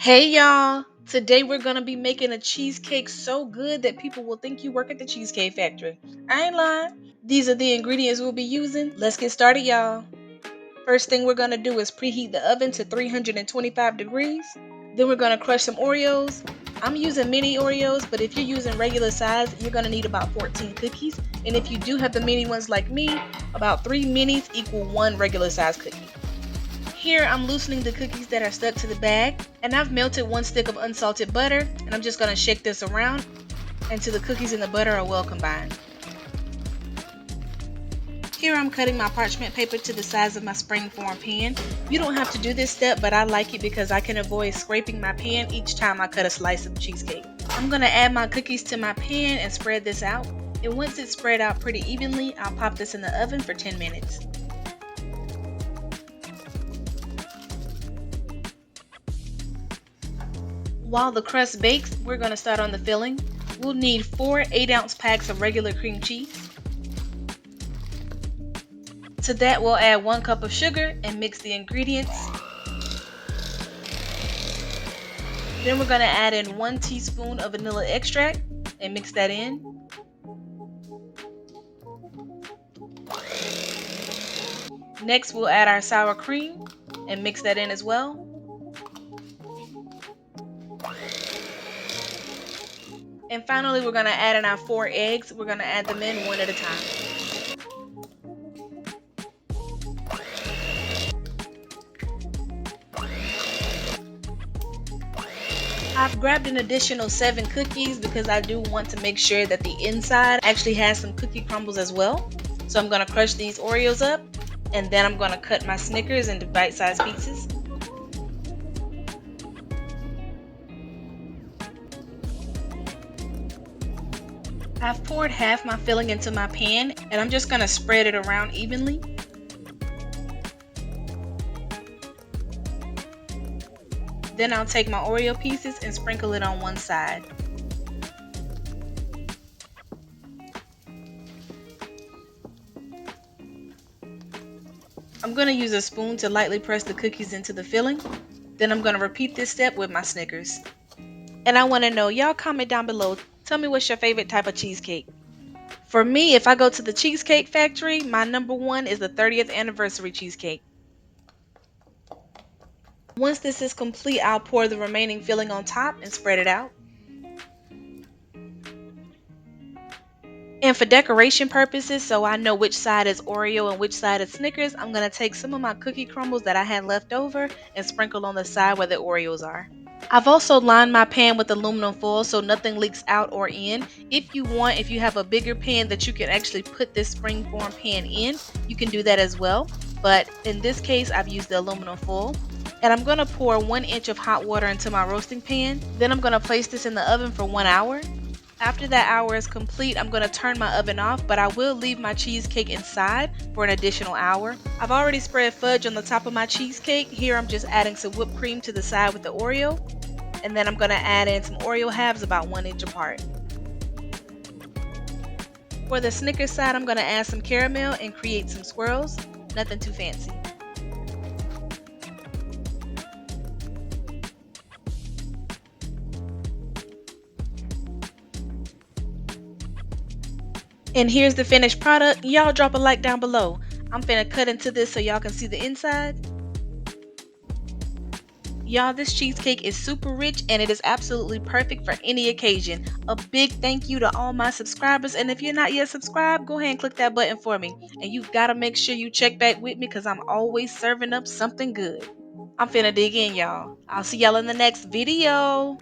Hey y'all! Today we're gonna be making a cheesecake so good that people will think you work at the Cheesecake Factory. I ain't lying. These are the ingredients we'll be using. Let's get started, y'all. First thing we're gonna do is preheat the oven to 325 degrees. Then we're gonna crush some Oreos. I'm using mini Oreos, but if you're using regular size, you're gonna need about 14 cookies. And if you do have the mini ones like me, about 3 minis equal 1 regular size cookie. Here I'm loosening the cookies that are stuck to the bag, and I've melted 1 stick of unsalted butter, and I'm just going to shake this around until the cookies and the butter are well combined. Here I'm cutting my parchment paper to the size of my springform pan. You don't have to do this step, but I like it because I can avoid scraping my pan each time I cut a slice of cheesecake. I'm going to add my cookies to my pan and spread this out. And once it's spread out pretty evenly, I'll pop this in the oven for 10 minutes. While the crust bakes, we're going to start on the filling. We'll need 4 8-ounce packs of regular cream cheese. To that, we'll add 1 cup of sugar and mix the ingredients. Then we're going to add in 1 teaspoon of vanilla extract and mix that in. Next, we'll add our sour cream and mix that in as well. And finally, we're going to add in our 4 eggs. We're going to add them in one at a time. I've grabbed an additional 7 cookies because I do want to make sure that the inside actually has some cookie crumbles as well. So I'm going to crush these Oreos up, and then I'm going to cut my Snickers into bite-sized pieces. I've poured half my filling into my pan, and I'm just going to spread it around evenly. Then I'll take my Oreo pieces and sprinkle it on one side. I'm going to use a spoon to lightly press the cookies into the filling. Then I'm going to repeat this step with my Snickers. And I want to know, y'all comment down below, tell me what's your favorite type of cheesecake. For me, if I go to the Cheesecake Factory, my number 1 is the 30th anniversary cheesecake. Once this is complete, I'll pour the remaining filling on top and spread it out. And for decoration purposes, so I know which side is Oreo and which side is Snickers, I'm going to take some of my cookie crumbles that I had left over and sprinkle on the side where the Oreos are. I've also lined my pan with aluminum foil so nothing leaks out or in. If you have a bigger pan that you can actually put this springform pan in, you can do that as well. But in this case, I've used the aluminum foil. And I'm going to pour 1 inch of hot water into my roasting pan. Then I'm going to place this in the oven for 1 hour. After that hour is complete, I'm going to turn my oven off, but I will leave my cheesecake inside for an additional hour. I've already spread fudge on the top of my cheesecake. Here I'm just adding some whipped cream to the side with the Oreo. And then I'm going to add in some Oreo halves about 1 inch apart. For the Snickers side, I'm going to add some caramel and create some swirls. Nothing too fancy. And here's the finished product. Y'all drop a like down below. I'm finna cut into this so y'all can see the inside. Y'all, this cheesecake is super rich and it is absolutely perfect for any occasion. A big thank you to all my subscribers, and if you're not yet subscribed, go ahead and click that button for me. And you gotta make sure you check back with me because I'm always serving up something good. I'm finna dig in, y'all. I'll see y'all in the next video.